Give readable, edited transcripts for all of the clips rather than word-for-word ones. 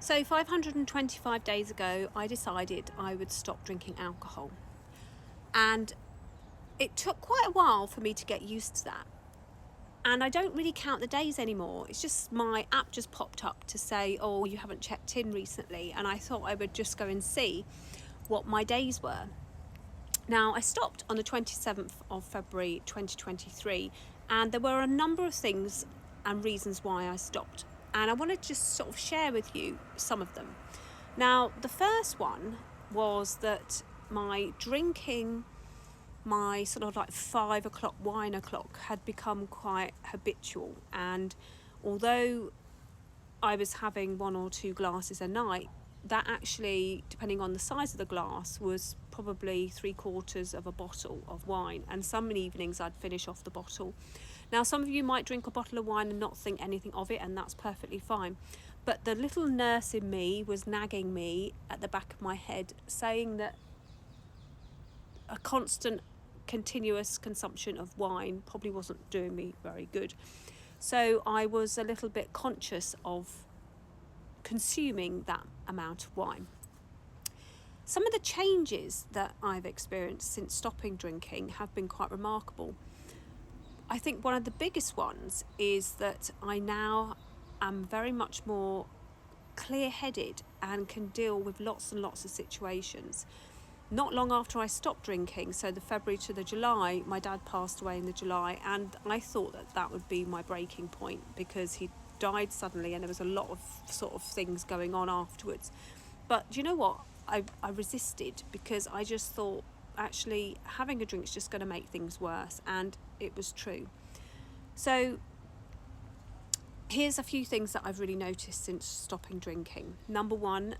So 525 days ago, I decided I would stop drinking alcohol. And it took quite a while for me to get used to that. And I don't really count the days anymore. It's just my app just popped up to say, oh, you haven't checked in recently. And I thought I would just go and see what my days were. Now, I stopped on the 27th of February 2023, and there were a number of things and reasons why I stopped. And I want to just sort of share with you some of them. Now, the first one was that my drinking, my sort of like 5 o'clock wine o'clock had become quite habitual. And although I was having 1 or 2 glasses a night, that actually, depending on the size of the glass, was probably 3/4 of a bottle of wine. And some evenings I'd finish off the bottle. Now, some of you might drink a bottle of wine and not think anything of it, and that's perfectly fine. But the little nurse in me was nagging me at the back of my head, saying that a constant, continuous consumption of wine probably wasn't doing me very good. So I was a little bit conscious of consuming that amount of wine. Some of the changes that I've experienced since stopping drinking have been quite remarkable. I think one of the biggest ones is that I now am very much more clear-headed and can deal with lots and lots of situations. Not long after I stopped drinking, so the February to the July, my dad passed away in the July, and I thought that that would be my breaking point because he died suddenly and there was a lot of sort of things going on afterwards. But do you know what? I resisted because I just thought actually having a drink is just going to make things worse, and it was true. So here's a few things that I've really noticed since stopping drinking. Number one,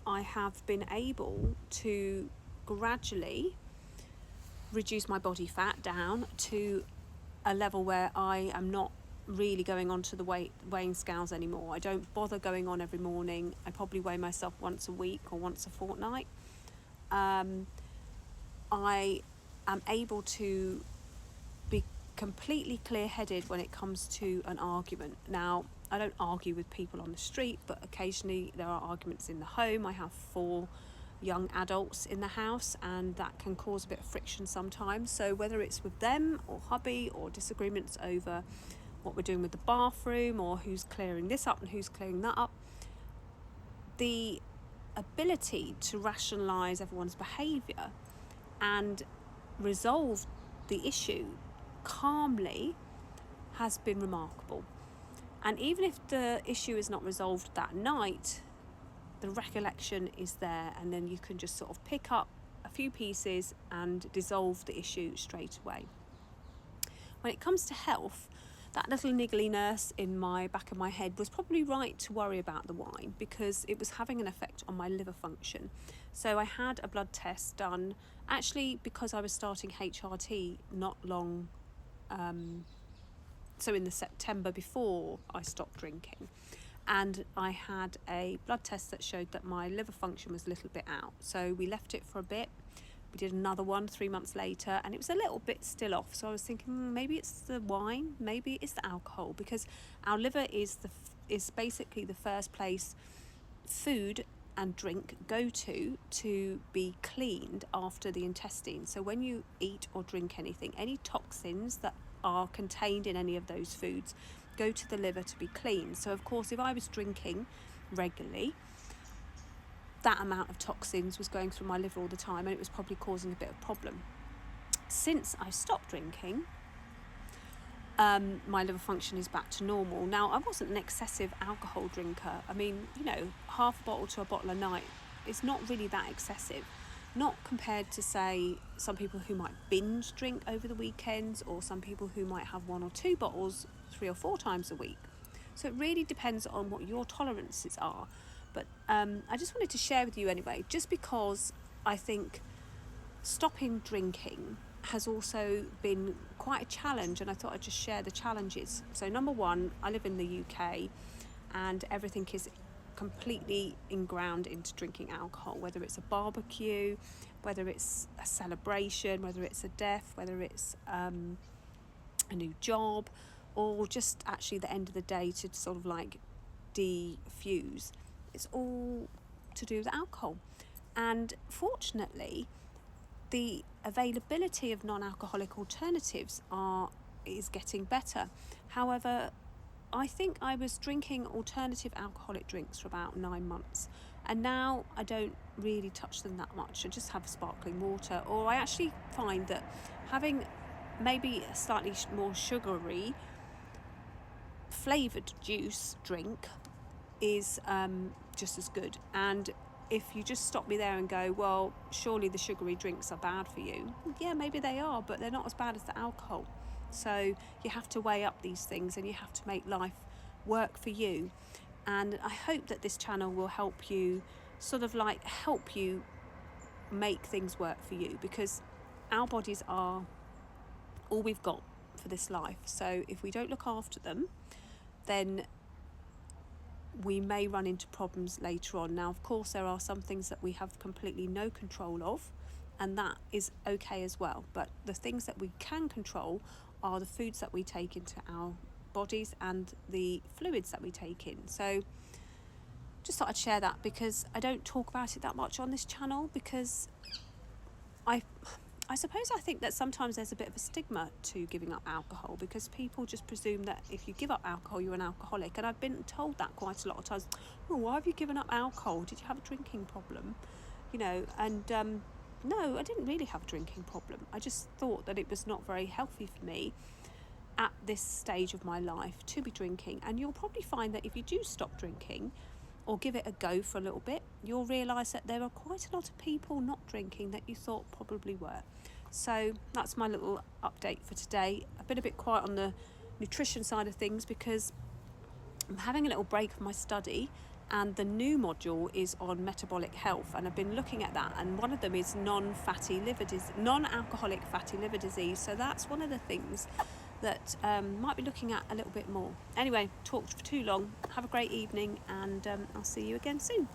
I have been able to gradually reduce my body fat down to a level where I am not really going onto the weighing scales anymore. I don't bother going on every morning. I probably weigh myself once a week or once a fortnight. I am able to be completely clear-headed when it comes to an argument. Now, I don't argue with people on the street, but occasionally there are arguments in the home. I have 4 young adults in the house, and that can cause a bit of friction sometimes. So whether it's with them or hubby, or disagreements over what we're doing with the bathroom, or who's clearing this up and who's clearing that up, the ability to rationalise everyone's behaviour and resolve the issue calmly has been remarkable. And even if the issue is not resolved that night, the recollection is there, and then you can just sort of pick up a few pieces and dissolve the issue straight away. When it comes to health, that little niggly nurse in my back of my head was probably right to worry about the wine because it was having an effect on my liver function. So I had a blood test done, actually because I was starting HRT not long, so in the September before I stopped drinking. And I had a blood test that showed that my liver function was a little bit out. So we left it for a bit. We did another one 3 months later, and it was a little bit still off. So I was thinking maybe it's the wine, maybe it's the alcohol, because our liver is basically the first place food and drink go to be cleaned after the intestine. So when you eat or drink anything, any toxins that are contained in any of those foods go to the liver to be cleaned. So of course, if I was drinking regularly, that amount of toxins was going through my liver all the time, and it was probably causing a bit of problem. Since I stopped drinking, my liver function is back to normal. Now, I wasn't an excessive alcohol drinker. I mean, half a bottle to a bottle a night is not really that excessive. Not compared to, say, some people who might binge drink over the weekends, or some people who might have 1 or 2 bottles 3 or 4 times a week. So it really depends on what your tolerances are. But I just wanted to share with you anyway, just because I think stopping drinking has also been quite a challenge, and I thought I'd just share the challenges. So number one, I live in the UK, and everything is completely inground into drinking alcohol, whether it's a barbecue, whether it's a celebration, whether it's a death, whether it's a new job, or just actually the end of the day to sort of like defuse. it's all to do with alcohol. And fortunately, the availability of non-alcoholic alternatives is getting better. However, I think I was drinking alternative alcoholic drinks for about 9 months, and now I don't really touch them that much. I just have sparkling water, or I actually find that having maybe a slightly more sugary flavoured juice drink is just as good. And if you just stop me there and go, well, surely the sugary drinks are bad for you. Yeah, maybe they are, but they're not as bad as the alcohol. So you have to weigh up these things, and you have to make life work for you. And I hope that this channel will help you help you make things work for you, because our bodies are all we've got for this life. So if we don't look after them, then we may run into problems later on. Now, of course, there are some things that we have completely no control of, and that is okay as well. But the things that we can control are the foods that we take into our bodies and the fluids that we take in. So just thought I'd share that, because I don't talk about it that much on this channel, because I suppose I think that sometimes there's a bit of a stigma to giving up alcohol, because people just presume that if you give up alcohol, you're an alcoholic. And I've been told that quite a lot of times. Oh, why have you given up alcohol? Did you have a drinking problem? And no, I didn't really have a drinking problem. I just thought that it was not very healthy for me at this stage of my life to be drinking. And you'll probably find that if you do stop drinking, or give it a go for a little bit, you'll realise that there are quite a lot of people not drinking that you thought probably were. So that's my little update for today. I've been a bit quiet on the nutrition side of things, because I'm having a little break from my study, and the new module is on metabolic health, and I've been looking at that, and one of them is non-alcoholic fatty liver disease. So that's one of the things that might be looking at a little bit more. Anyway, talked for too long. Have a great evening, and I'll see you again soon.